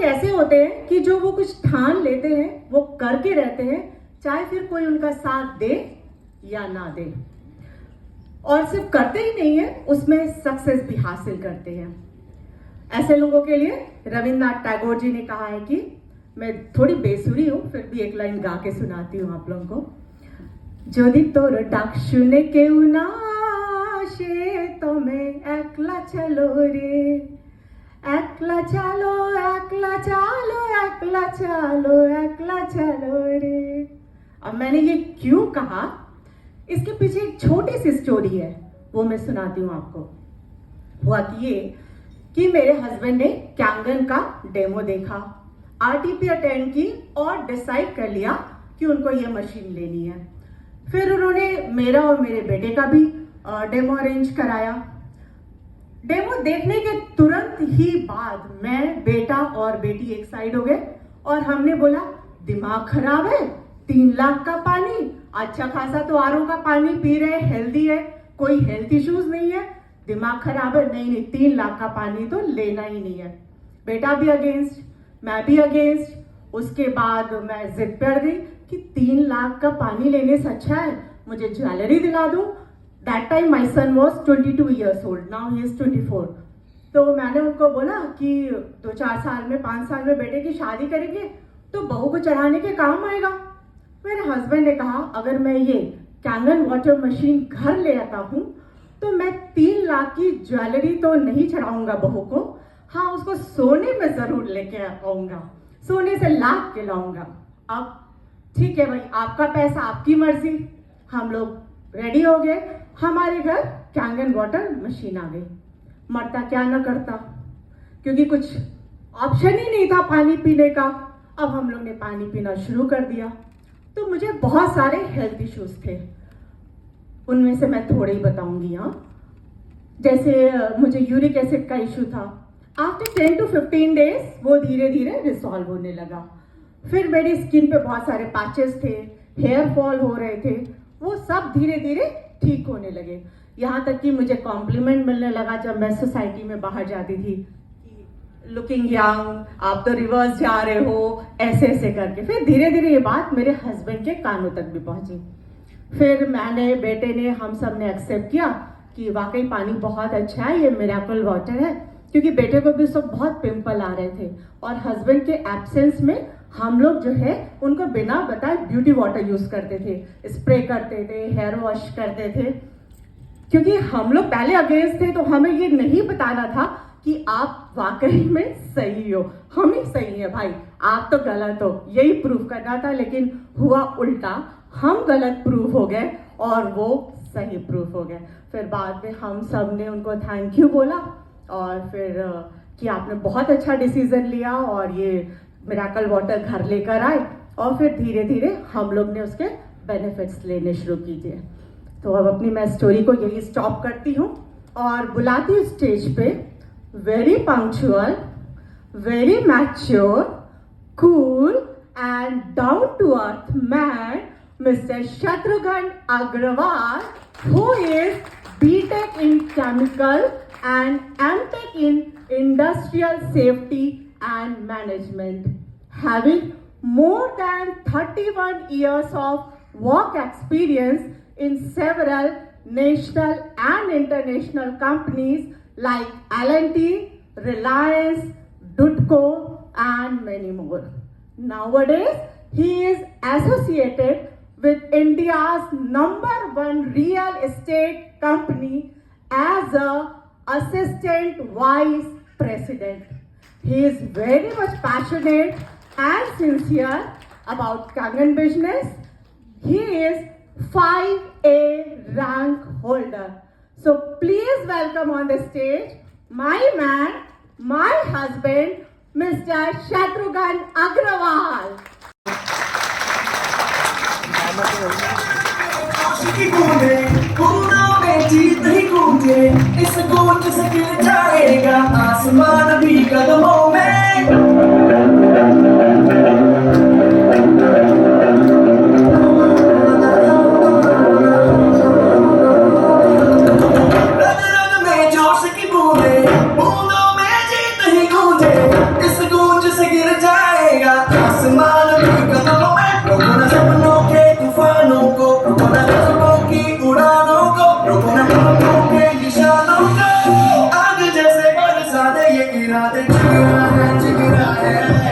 ऐसे होते हैं कि जो वो कुछ ठान लेते हैं वो करके रहते हैं, चाहे फिर कोई उनका साथ दे या ना दे, और सिर्फ करते ही नहीं है, उसमें सक्सेस भी हासिल करते हैं। ऐसे लोगों के लिए रविन्द्रनाथ टैगोर जी ने कहा है कि, मैं थोड़ी बेसुरी हूं फिर भी एक लाइन गा के सुनाती हूँ आप लोगों को। যদি তোর ডাক শুনে কেউ না আসে তুমি একলা চলো রে, একলা চলো একলা চলো একলা चलो একলা चलो रे। अब मैंने ये क्यों कहा, इसके पीछे एक छोटी सी स्टोरी है, वो मैं सुनाती हूँ आपको। हुआ कि ये कि मेरे हस्बैंड ने कैंगन का डेमो देखा, आरटीपी अटेंड की और डिसाइड कर लिया कि उनको ये मशीन लेनी है। फिर उन्होंने मेरा और मेरे बेटे का भी डेमो अरेंज कराया। डेमो देखने के तुरंत ही बाद मैं, बेटा और बेटी एक साइड हो गए और हमने बोला दिमाग खराब है, 3 लाख का पानी, अच्छा खासा तो आरओ का पानी पी रहे, हेल्दी है, कोई हेल्थ इश्यूज नहीं है, दिमाग खराब है, नहीं 3 लाख का पानी तो लेना ही नहीं है। बेटा भी अगेंस्ट, मैं भी अगेंस्ट। उसके बाद मैं जिद पे अड़ गई कि 3 लाख का पानी लेने से अच्छा है मुझे ज्वेलरी दिला दो। That time my son was 22 years old, now he is 24। तो मैंने उनको बोला कि 2-4 साल में, 5 साल में बेटे की शादी करेंगे तो बहू को चढ़ाने के काम आएगा। मेरे हस्बैंड ने कहा अगर मैं ये कैंगन वाटर मशीन घर ले आता हूँ तो मैं 3 लाख की ज्वेलरी तो नहीं चढ़ाऊंगा बहू को, हाँ उसको सोने में जरूर लेके आऊंगा, सोने से लाख के लाऊंगा। अब ठीक है भाई, आपका पैसा आपकी मर्जी। हम लोग रेडी हो गए, हमारे घर कैंगन वाटर मशीन आ गई। मरता क्या ना करता, क्योंकि कुछ ऑप्शन ही नहीं था पानी पीने का। अब हम लोग ने पानी पीना शुरू कर दिया। तो मुझे बहुत सारे हेल्थ इश्यूज थे, उनमें से मैं थोड़े ही बताऊंगी यहाँ। जैसे मुझे यूरिक एसिड का इशू था, आफ्टर 10 to 15 days वो धीरे धीरे रिसॉल्व होने लगा। फिर मेरी स्किन पे बहुत सारे पैचेस थे, हेयर फॉल हो रहे थे, वो सब धीरे धीरे ठीक होने लगे। यहाँ तक कि मुझे कॉम्प्लीमेंट मिलने लगा जब मैं सोसाइटी में बाहर जाती थी, लुकिंग यंग, आप तो रिवर्स जा रहे हो, ऐसे ऐसे करके। फिर धीरे धीरे ये बात मेरे हस्बैंड के कानों तक भी पहुंची। फिर मैंने, बेटे ने, हम सब ने एक्सेप्ट किया कि वाकई पानी बहुत अच्छा है, ये मिरेकल वाटर है। क्योंकि बेटे को भी उस वक्त बहुत पिंपल आ रहे थे और हस्बैंड के एब्सेंस में हम लोग जो है उनको बिना बताए ब्यूटी वाटर यूज करते थे, स्प्रे करते थे, हेयर वॉश करते थे। क्योंकि हम लोग पहले अगेंस्ट थे तो हमें ये नहीं बताना था कि आप वाकई में सही हो, हम ही सही है भाई, आप तो गलत हो, यही प्रूव करना था। लेकिन हुआ उल्टा, हम गलत प्रूव हो गए और वो सही प्रूफ हो गए। फिर बाद में हम सब ने उनको थैंक यू बोला और फिर कि आपने बहुत अच्छा डिसीजन लिया और ये मिरेकल वाटर घर लेकर आए। और फिर धीरे धीरे हम लोग ने उसके बेनिफिट्स लेने शुरू कीजिए। तो अब अपनी मैं स्टोरी को यही स्टॉप करती हूँ और बुलाती हूँ स्टेज पे very punctual, very mature, cool and down to earth man, Mr. Shatrughan Agrawal, who is BTech in Chemical and MTech in Industrial Safety and Management, having more than 31 years of work experience in several national and international companies like L&T, Reliance, Dutco, and many more. Nowadays, he is associated with India's #1 real estate company as a assistant vice president. He is very much passionate and sincere about Kangan business. He is 5A rank holder. So please welcome on the stage my man, my husband, Mr. Shatrughan Agrawal. गूंजे पूरों में जीत ही गूंजे, इस गूंज से गिर जाएगा आसमान भी कदमों में। रग रग में जोश की बूंदे, बूंदों में जीत ही गूंजे, इस गूंज से गिर मेरा दिल जिगरा है